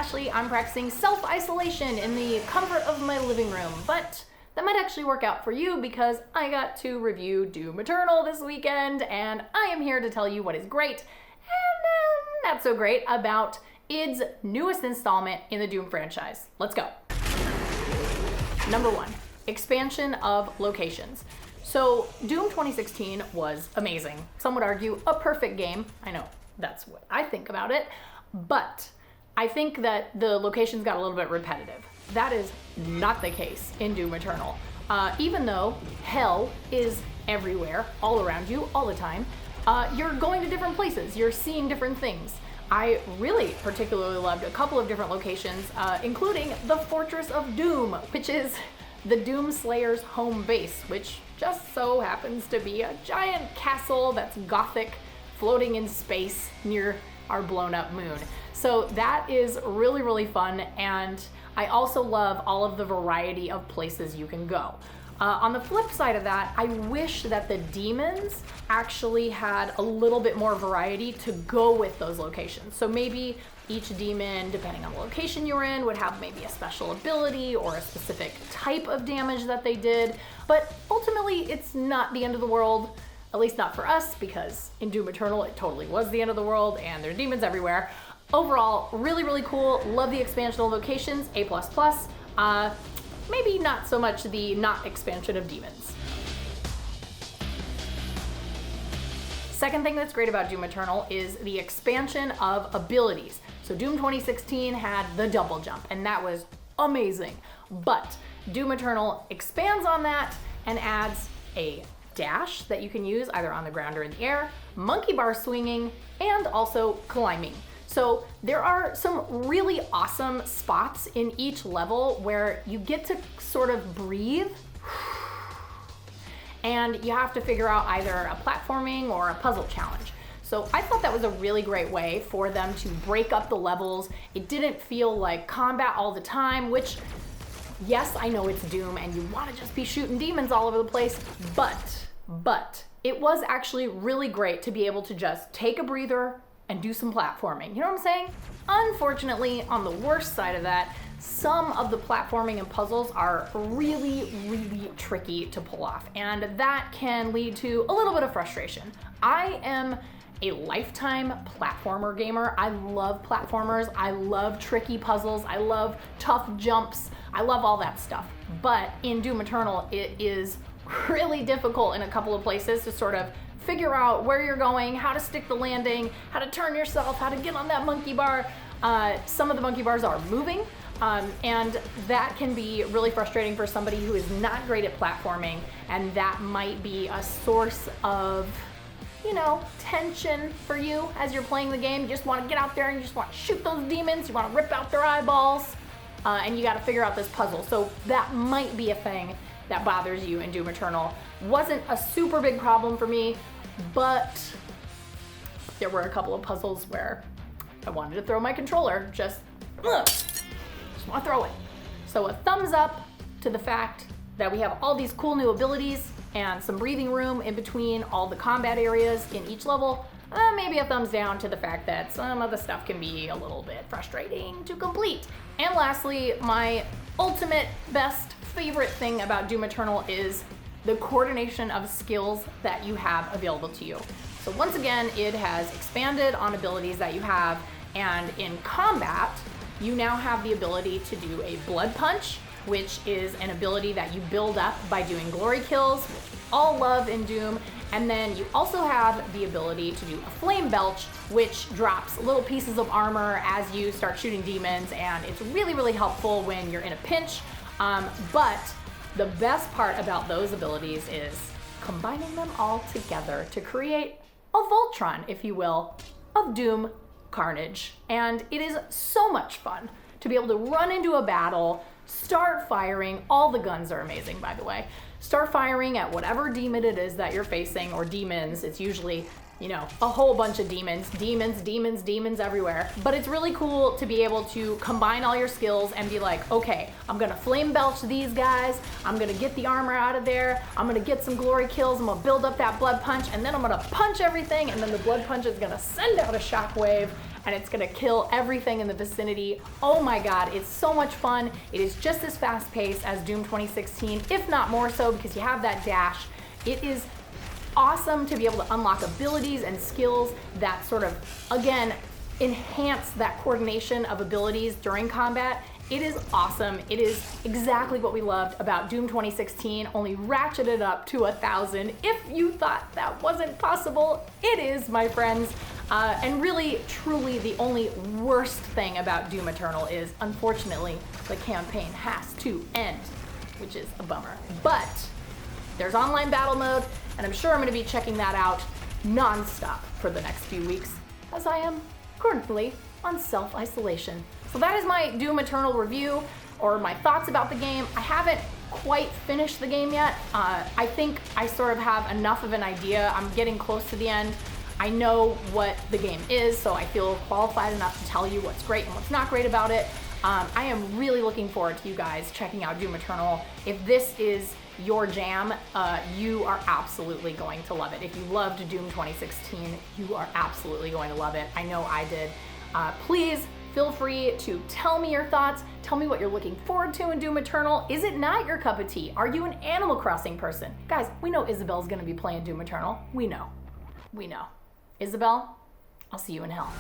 Ashley. I'm practicing self-isolation in the comfort of my living room, but that might actually work out for you because I got to review Doom Eternal this weekend, and I am here to tell you what is great and not so great about id's newest installment in the Doom franchise. Let's go. Number 1, expansion of locations. So Doom 2016 was amazing. Some would argue a perfect game. I know that's what I think about it, but I think that the locations got a little bit repetitive. That is not the case in Doom Eternal. Even though hell is everywhere, all around you, all the time, you're going to different places, you're seeing different things. I really particularly loved a couple of different locations, including the Fortress of Doom, which is the Doom Slayer's home base, which just so happens to be a giant castle that's gothic, floating in space near our blown up moon. So that is really, really fun, and I also love all of the variety of places you can go. On the flip side of that, I wish that the demons actually had a little bit more variety to go with those locations. So maybe each demon, depending on the location you're in, would have maybe a special ability or a specific type of damage that they did. But ultimately, it's not the end of the world, at least not for us, because in Doom Eternal, it totally was the end of the world and there are demons everywhere. Overall, really, really cool. Love the expansional locations, A++. Maybe not so much the not expansion of demons. Second thing that's great about Doom Eternal is the expansion of abilities. So Doom 2016 had the double jump, and that was amazing. But Doom Eternal expands on that and adds a dash that you can use either on the ground or in the air, monkey bar swinging, and also climbing. So there are some really awesome spots in each level where you get to sort of breathe and you have to figure out either a platforming or a puzzle challenge. So I thought that was a really great way for them to break up the levels. It didn't feel like combat all the time, which, yes, I know it's Doom and you want to just be shooting demons all over the place, but it was actually really great to be able to just take a breather and do some platforming. You know what I'm saying? Unfortunately, on the worst side of that, some of the platforming and puzzles are really, really tricky to pull off, and that can lead to a little bit of frustration. I am a lifetime platformer gamer. I love platformers. I love tricky puzzles. I love tough jumps. I love all that stuff. But in Doom Eternal, it is really difficult in a couple of places to sort of figure out where you're going, how to stick the landing, how to turn yourself, how to get on that monkey bar. Some of the monkey bars are moving, and that can be really frustrating for somebody who is not great at platforming, and that might be a source of, tension for you as you're playing the game. You just want to get out there and you just want to shoot those demons, you want to rip out their eyeballs, and you got to figure out this puzzle. So that might be a thing that bothers you in Doom Eternal. Wasn't a super big problem for me, but there were a couple of puzzles where I wanted to throw my controller, just want to throw it. So a thumbs up to the fact that we have all these cool new abilities and some breathing room in between all the combat areas in each level. Maybe a thumbs down to the fact that some of the stuff can be a little bit frustrating to complete. And lastly, my ultimate best favorite thing about Doom Eternal is the coordination of skills that you have available to you. So once again, it has expanded on abilities that you have, and in combat, you now have the ability to do a blood punch, which is an ability that you build up by doing glory kills, which we all love in Doom. And then you also have the ability to do a flame belch, which drops little pieces of armor as you start shooting demons, and it's really, really helpful when you're in a pinch. But the best part about those abilities is combining them all together to create a Voltron, if you will, of Doom carnage. And it is so much fun to be able to run into a battle, start firing. All the guns are amazing, by the way. Start firing at whatever demon it is that you're facing, or demons. It's usually you know, a whole bunch of demons everywhere. But it's really cool to be able to combine all your skills and be like, okay, I'm gonna flame belch these guys, I'm gonna get the armor out of there, I'm gonna get some glory kills, I'm gonna build up that blood punch, and then I'm gonna punch everything, and then the blood punch is gonna send out a shockwave, and it's gonna kill everything in the vicinity. Oh my God, it's so much fun. It is just as fast paced as Doom 2016, if not more so, because you have that dash. It is awesome to be able to unlock abilities and skills that sort of, again, enhance that coordination of abilities during combat. It is awesome. It is exactly what we loved about Doom 2016, only ratcheted up to 1,000. If you thought that wasn't possible, it is, my friends. And really, truly, the only worst thing about Doom Eternal is, unfortunately, the campaign has to end, which is a bummer. But there's online battle mode, and I'm sure I'm gonna be checking that out non-stop for the next few weeks, as I am currently on self-isolation. So that is my Doom Eternal review, or my thoughts about the game. I haven't quite finished the game yet. I think I sort of have enough of an idea. I'm getting close to the end. I know what the game is, so I feel qualified enough to tell you what's great and what's not great about it. I am really looking forward to you guys checking out Doom Eternal. If this is your jam, you are absolutely going to love it. If you loved Doom 2016, you are absolutely going to love it. I know I did. Please feel free to tell me your thoughts. Tell me what you're looking forward to in Doom Eternal. Is it not your cup of tea? Are you an Animal Crossing person? Guys, we know Isabel's gonna be playing Doom Eternal. We know. Isabel, I'll see you in hell.